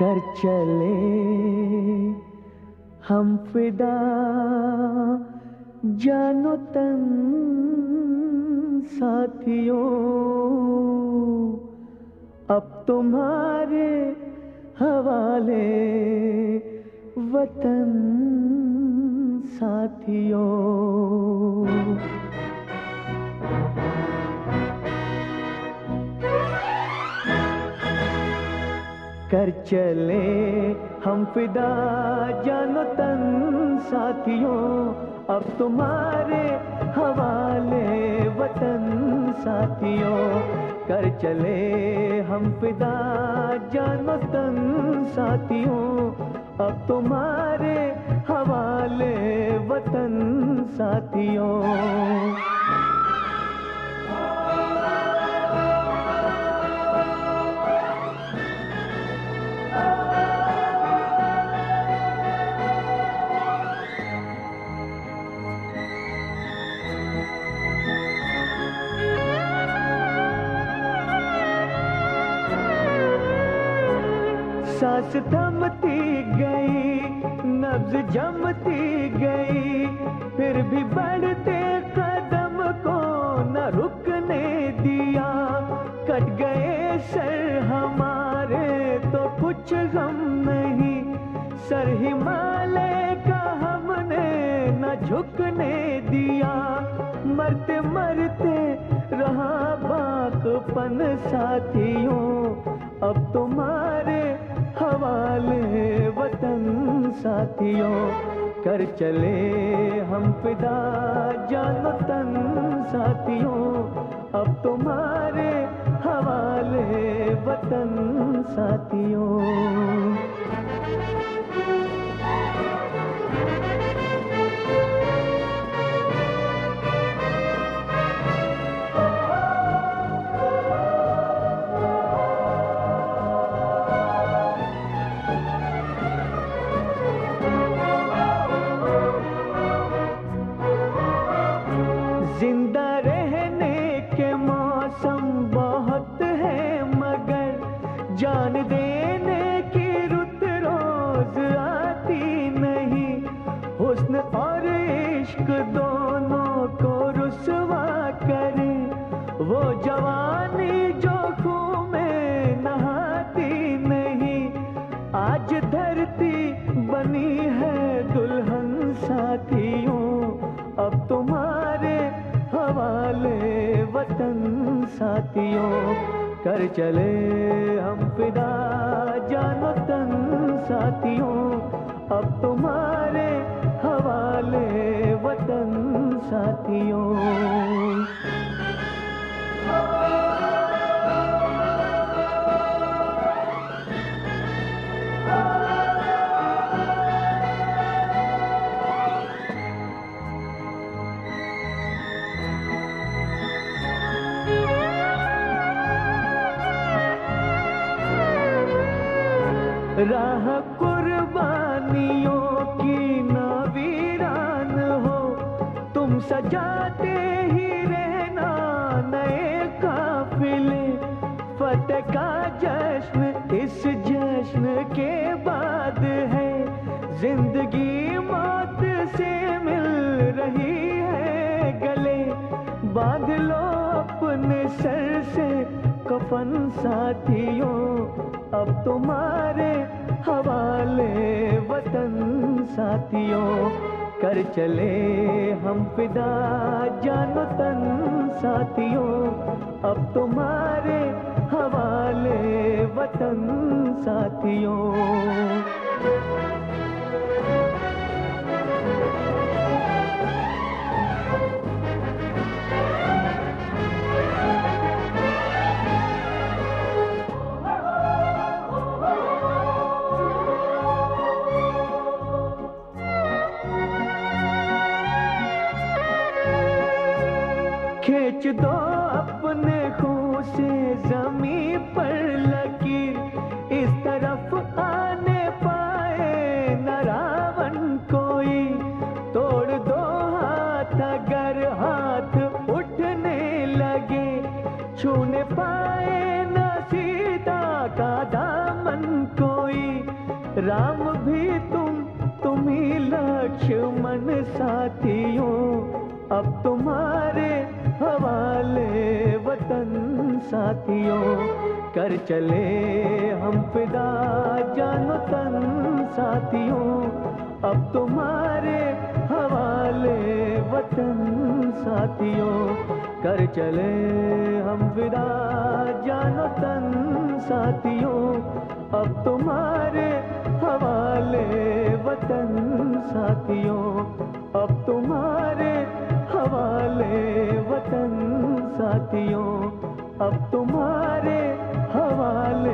कर चले हम फिदा जानो तन साथियों, अब तुम्हारे हवाले वतन साथियों। कर चले हम फिदा जानो तन साथियों, अब तुम्हारे हवाले वतन साथियों। कर चले हम फिदा जानो तन साथियों, अब तुम्हारे हवाले वतन साथियों। सांस थमती गई, नब्ज जमती गई, फिर भी बढ़ते कदम को न रुकने दिया। कट गए सर हमारे तो कुछ गम नहीं, सर हिमालय का हमने न झुकने दिया। मरते मरते रहा बाकपन साथियों, अब तुम्हारे हवाले वतन साथियों। कर चले हम फिदा जानो तन साथियों, अब तुम्हारे हवाले वतन साथियों। जिंदा रहने के मौसम बहुत है, मगर जान देने की रुत रोज आती नहीं। हुस्न और इश्क दोनों को रुसवा करे, वो जवानी जो खून में नहाती नहीं। आज धरती बनी है दुल्हन साथियों, अब तुम्हारे हवाले वतन साथियों। कर चले हम फिदा जानो तन साथियों, अब तुम्हारे हवाले वतन साथियों। राह कुर्बानियों की न वीरान हो, तुम सजाते ही रहना नए काफिले। फतेह का जश्न इस जश्न के बाद है, जिंदगी मौत से मिल रही है गले। बांध लो अपने सर से कफन साथियों, अब तुम्हारे हवाले वतन साथियों। कर चले हम फिदा जानो तन साथियों, अब तुम्हारे हवाले वतन साथियों। खींच दो अपने खून से जमीन पर लकीर, इस तरफ आने पाए न रावण कोई। तोड़ दो हाथ अगर हाथ उठने लगे, छूने पाए न सीता का दामन कोई। साथियों, कर चले हम फिदा जानो तन साथियों, अब तुम्हारे हवाले वतन साथियों, कर चले हम फिदा जानो तन साथियों, अब तुम्हारे हवाले वतन साथियों, अब तुम्हारे हवाले वतन साथियों, अब तुम्हारे हवाले